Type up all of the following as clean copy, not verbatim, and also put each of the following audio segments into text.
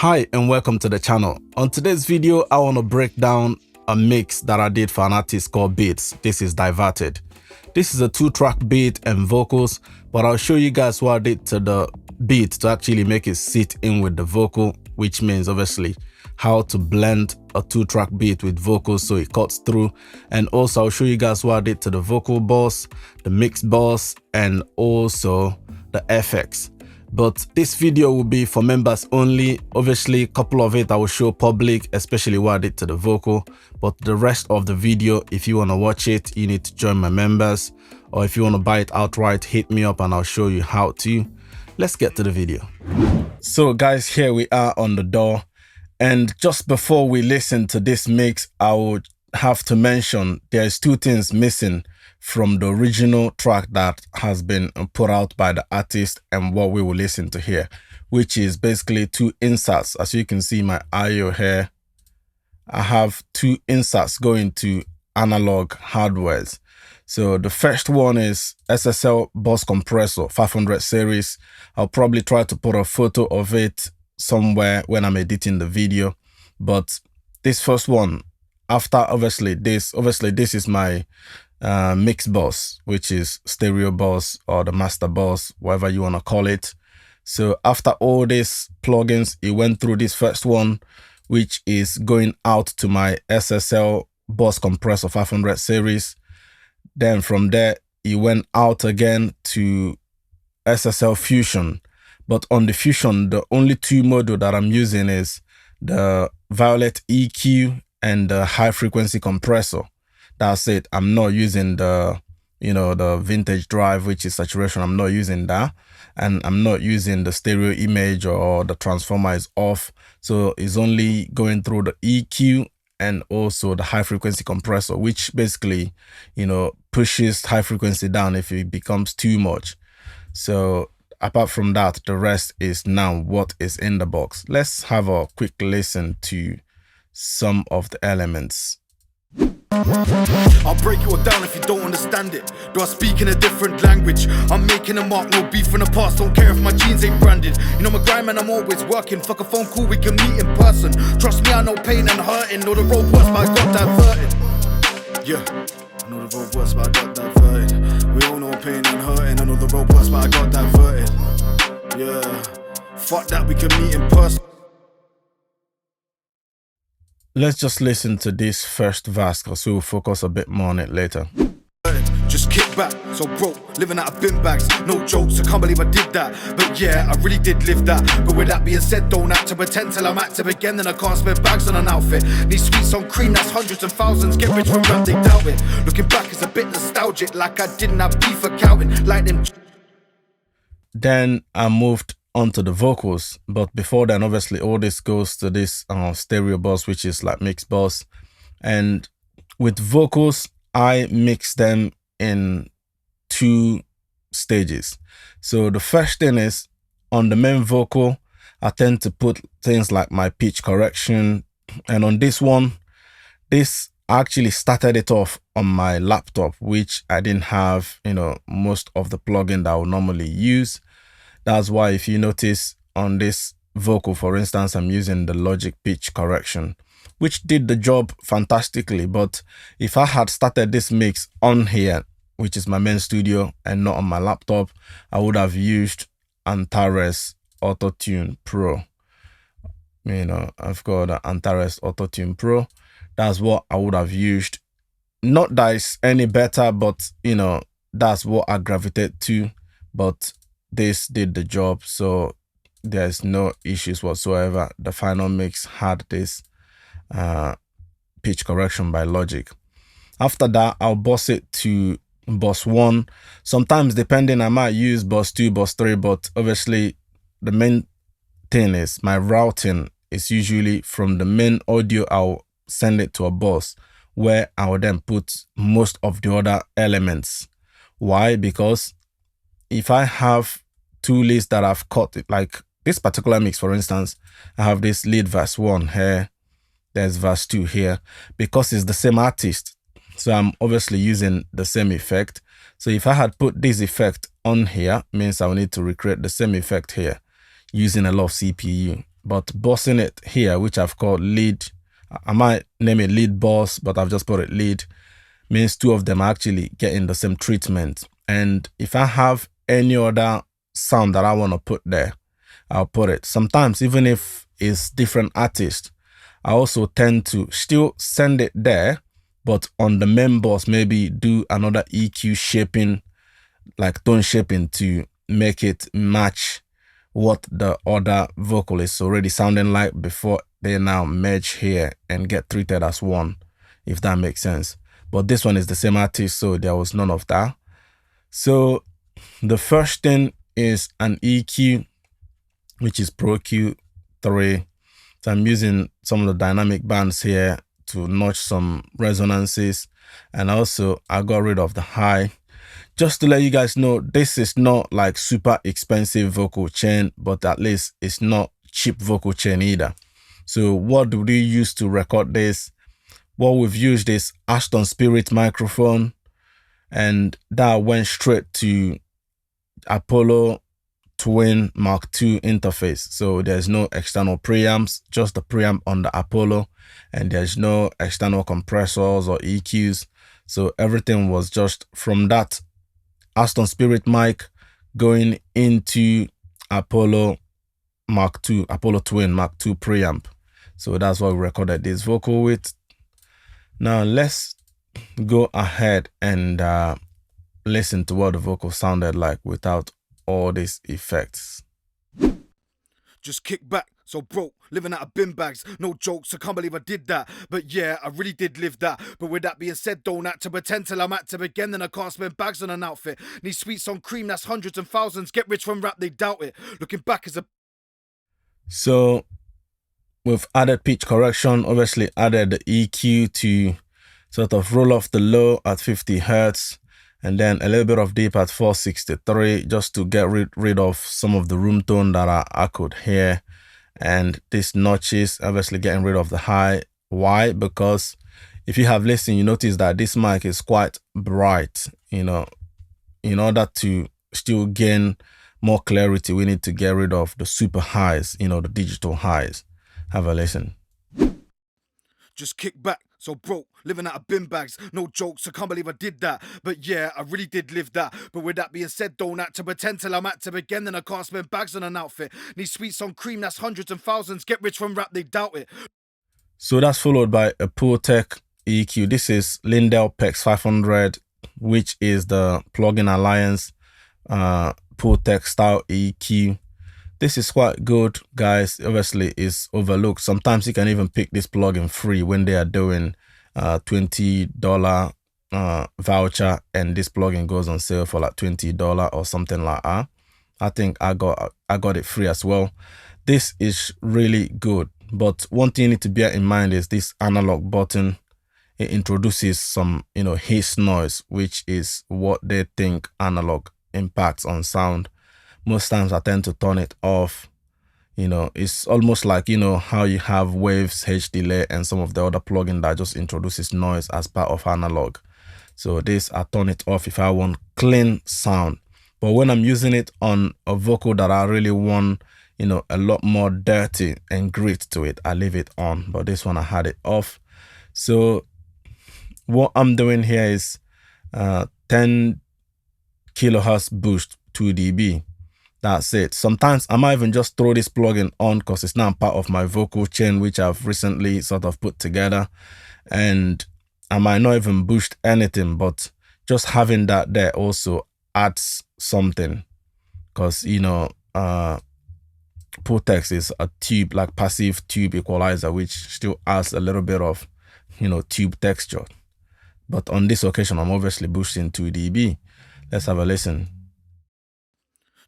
Hi and welcome to the channel. On today's video, I want to break down a mix that I did for an artist called Bidz. This is Diverted. This is a 2-track beat and vocals, but I'll show you guys what I did to the beat to actually make it sit in with the vocal, which means obviously how to blend a 2-track beat with vocals so it cuts through. And also I'll show you guys what I did to the vocal bus, the mix bus, and also the FX. But this video will be for members only. Obviously, a couple of it I will show public, especially what I did to the vocal. But the rest of the video, if you want to watch it, you need to join my members. Or if you want to buy it outright, hit me up and I'll show you how to. Let's get to the video. So guys, here we are on the door. And just before we listen to this mix, I would have to mention there's 2 things missing from the original track that has been put out by the artist and what we will listen to here, which is basically 2 inserts. As you can see my IO here, I have 2 inserts going to analog hardwares. So the first one is SSL bus compressor 500 series. I'll probably try to put a photo of it somewhere when I'm editing the video. But this first one, after obviously this is my mix bus, which is stereo bus or the master bus, whatever you want to call it. So after all these plugins, it went through this first one, which is going out to my SSL bus compressor 500 series. Then from there, it went out again to SSL Fusion. But on the Fusion, the only 2 module that I'm using is the Violet EQ and the high frequency compressor. That's it. I'm not using the, the vintage drive, which is saturation. I'm not using that. And I'm not using the stereo image or the transformer is off. So it's only going through the EQ and also the high frequency compressor, which basically, pushes high frequency down if it becomes too much. So apart from that, the rest is now what is in the box. Let's have a quick listen to some of the elements. I'll break you all down if you don't understand it. Do I speak in a different language? I'm making a mark, no beef from the past. Don't care if my jeans ain't branded. You know my grind, man, I'm always working. Fuck a phone call, we can meet in person. Trust me, I know pain and hurting. Know the road works, but I got diverted. Yeah, I know the road works, but I got diverted. We all know pain and hurting. I know the road works, but I got diverted. Yeah, fuck that, we can meet in person. Let's just listen to this first verse because we'll focus a bit more on it later. Just kick back, so broke, living out of bin bags. No jokes, I can't believe I did that. But yeah, I really did live that. But with that being said, don't act to pretend till I'm active again. Then I can't spend bags on an outfit. Need sweets on cream, that's hundreds and thousands. Get rich from rap, they doubt it. Looking back, it's a bit nostalgic, like I didn't have beef for counting. Like them. Then I moved onto the vocals, but before then obviously all this goes to this stereo bus, which is like mix bus. And with vocals, I mix them in 2 stages. So the first thing is on the main vocal, I tend to put things like my pitch correction, and on this one, this actually started it off on my laptop, which I didn't have most of the plugin that I would normally use. That's why if you notice on this vocal, for instance, I'm using the Logic pitch correction, which did the job fantastically. But if I had started this mix on here, which is my main studio, and not on my laptop, I would have used Antares Autotune Pro. I've got the Antares Autotune Pro. That's what I would have used. Not that it's any better, but that's what I gravitate to. But this did the job, so there's no issues whatsoever. The final mix had this pitch correction by Logic. After that, I'll bus it to bus 1. Sometimes depending, I might use bus 2, bus 3, but obviously the main thing is my routing is usually from the main audio. I'll send it to a bus where I will then put most of the other elements. Why? Because if I have 2 lists that I've cut, like this particular mix, for instance, I have this lead verse 1 here, there's verse 2 here, because it's the same artist. So I'm obviously using the same effect. So if I had put this effect on here, means I will need to recreate the same effect here using a lot of CPU. but bossing it here, which I've called lead, I might name it lead boss, but I've just put it lead, means two of them are actually getting the same treatment. And if I have any other sound that I want to put there, I'll put it. Sometimes, even if it's different artists, I also tend to still send it there, but on the main boss, maybe do another EQ shaping, like tone shaping, to make it match what the other vocal is already sounding like before they now merge here and get treated as one, if that makes sense. But this one is the same artist, so there was none of that. So the first thing is an EQ, which is Pro Q3. So I'm using some of the dynamic bands here to notch some resonances. And also I got rid of the high. Just to let you guys know, this is not like super expensive vocal chain, but at least it's not cheap vocal chain either. So what do we use to record this? What we've used is Ashton Spirit microphone, and that went straight to Apollo Twin Mark II interface. So there's no external preamps, just the preamp on the Apollo, and there's no external compressors or EQs. So everything was just from that Ashton Spirit mic going into Apollo Mark II, Apollo Twin Mark II preamp. So that's what we recorded this vocal with. Now let's go ahead and listen to what the vocal sounded like without all these effects. Just kick back, so broke, living out of bin bags, no jokes, I can't believe I did that. But yeah, I really did live that. But with that being said, don't act to pretend till I'm active again, then I can't spend bags on an outfit. Need sweets on cream, that's hundreds and thousands, get rich from rap, they doubt it. Looking back as a... So we've added pitch correction, obviously added the EQ to sort of roll off the low at 50 Hertz, and then a little bit of deep at 463, just to get rid of some of the room tone that I could hear. And these notches, obviously getting rid of the high. Why? Because if you have listened, you notice that this mic is quite bright. You know, in order to still gain more clarity, we need to get rid of the super highs, you know, the digital highs. Have a listen. Just kick back, so broke, living out of bin bags, no jokes, I can't believe I did that. But yeah, I really did live that. But with that being said, don't act to pretend till I'm active again, then I can't spend bags on an outfit. Need sweets on cream, that's hundreds and thousands, get rich from rap, they doubt it. So that's followed by a ProTech EQ. This is Lindell PEX 500, which is the Plugin Alliance ProTech style EQ. This is quite good, guys. Obviously, it's overlooked. Sometimes you can even pick this plugin free when they are doing $20 voucher, and this plugin goes on sale for like $20 or something like that. I think I got it free as well. This is really good, but one thing you need to bear in mind is this analog button. It introduces some, you know, hiss noise, which is what they think analog impacts on sound. Most times I tend to turn it off. You know, it's almost like, you know, how you have Waves, H delay, and some of the other plugin that just introduces noise as part of analog. So this, I turn it off if I want clean sound. But when I'm using it on a vocal that I really want, you know, a lot more dirty and grit to it, I leave it on. But this one I had it off. So what I'm doing here is 10 kilohertz boost 2 dB. That's it. Sometimes I might even just throw this plugin on because it's now part of my vocal chain, which I've recently sort of put together. And I might not even boost anything, but just having that there also adds something. Because, you know, ProTech is a tube, like passive tube equalizer, which still adds a little bit of, you know, tube texture. But on this occasion, I'm obviously boosting 2 dB. Let's have a listen.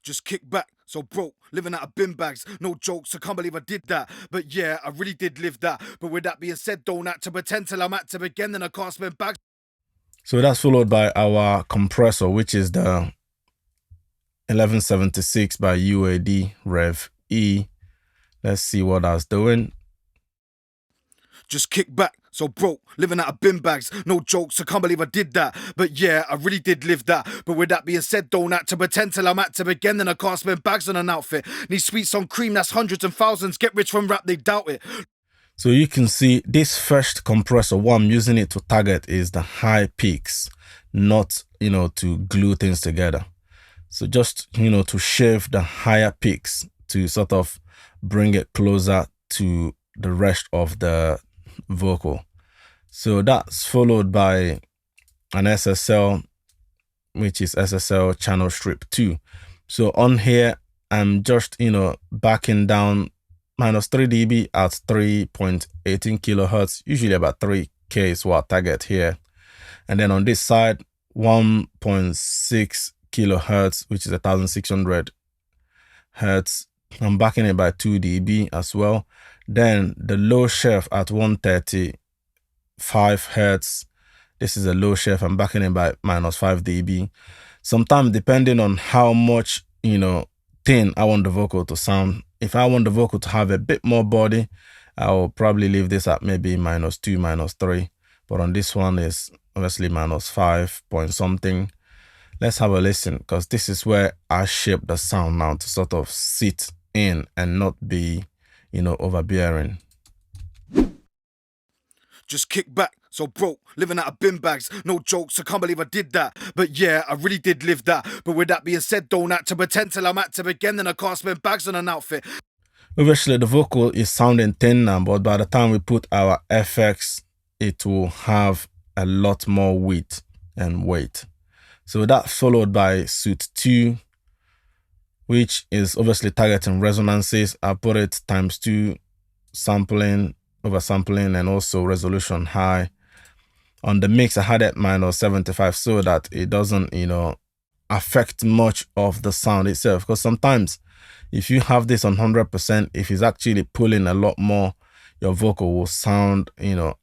Just kick back, so broke, living out of bin bags, no jokes, I can't believe I did that. But yeah, I really did live that. But with that being said, don't act to pretend till I'm active again, then I can't spend bags. So that's followed by our compressor, which is the 1176 by UAD Rev E. Let's see what that's doing. Just kick back, so broke, living out of bin bags. No jokes, I can't believe I did that. But yeah, I really did live that. But with that being said, don't act to pretend till I'm active again. Then I can't spend bags on an outfit. Need sweets on cream, that's hundreds and thousands. Get rich from rap, they doubt it. So you can see this first compressor, what I'm using it to target is the high peaks, not, to glue things together. So just, to shave the higher peaks to sort of bring it closer to the rest of the vocal. So that's followed by an SSL, which is SSL Channelstrip 2. So on here, I'm just, backing down minus 3 dB at 3.18 kilohertz, usually about 3K is what I target here. And then on this side, 1.6 kilohertz, which is 1600 hertz. I'm backing it by 2 dB as well. Then the low shelf at 135 hertz. This is a low shelf. I'm backing it by minus 5 dB. Sometimes depending on how much, thin I want the vocal to sound. If I want the vocal to have a bit more body, I'll probably leave this at maybe minus 2, minus 3. But on this one is obviously minus 5 point something. Let's have a listen, because this is where I shape the sound now to sort of sit in and not be, overbearing. Just kick back, so broke, living out of bin bags. No jokes, I can't believe I did that. But yeah, I really did live that. But with that being said, don't act to pretend till I'm active again. Then I can't spend bags on an outfit. Obviously, the vocal is sounding thin now, but by the time we put our effects, it will have a lot more width and weight. So that's followed by Suite 2, which is obviously targeting resonances. I put it ×2, sampling, oversampling, and also resolution high. On the mix, I had it minus 75 so that it doesn't, affect much of the sound itself. Because sometimes if you have this on 100%, if it's actually pulling a lot more, your vocal will sound,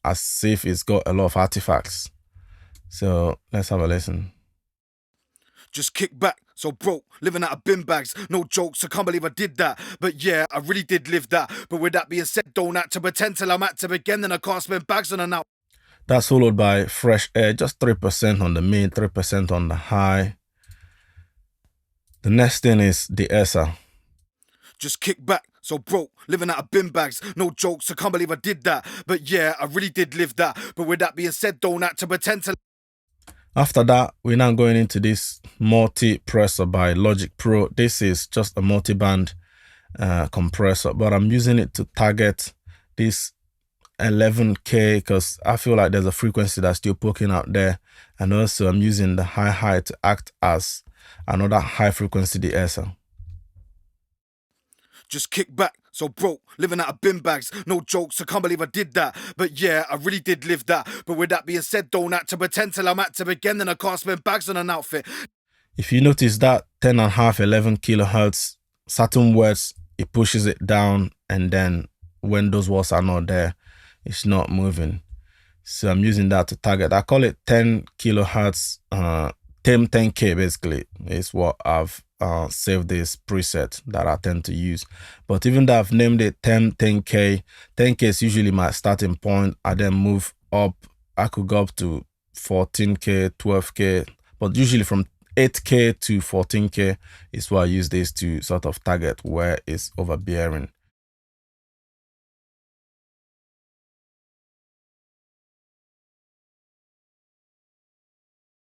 as if it's got a lot of artifacts. So let's have a listen. Just kick back, so broke, living out of bin bags. No jokes, I can't believe I did that. But yeah, I really did live that. But with that being said, don't act to pretend till I'm active again. Then I can't spend bags on an out. That's followed by Fresh Air, just 3% on the mid, 3% on the high. The next thing is the ESA. Just kick back, so broke, living out of bin bags. No jokes, I can't believe I did that. But yeah, I really did live that. But with that being said, don't act to pretend till... After that, we're now going into this multi-pressor by Logic Pro. This is just a multi-band compressor, but I'm using it to target this 11K because I feel like there's a frequency that's still poking out there. And also I'm using the high to act as another high frequency de-esser. Just kick back, so broke, living out of bin bags. No jokes, I can't believe I did that. But yeah, I really did live that. But with that being said, don't act to pretend till I'm active again. Then I can't spend bags on an outfit. If you notice that 10.5, 11 kilohertz, certain words, it pushes it down. And then when those words are not there, it's not moving. So I'm using that to target. I call it 10 kilohertz, 10K basically is what I've saved this preset that I tend to use. But even though I've named it 10K, 10K is usually my starting point. I then move up. I could go up to 14K, 12K, but usually from 8K to 14K is where I use this to sort of target where it's overbearing.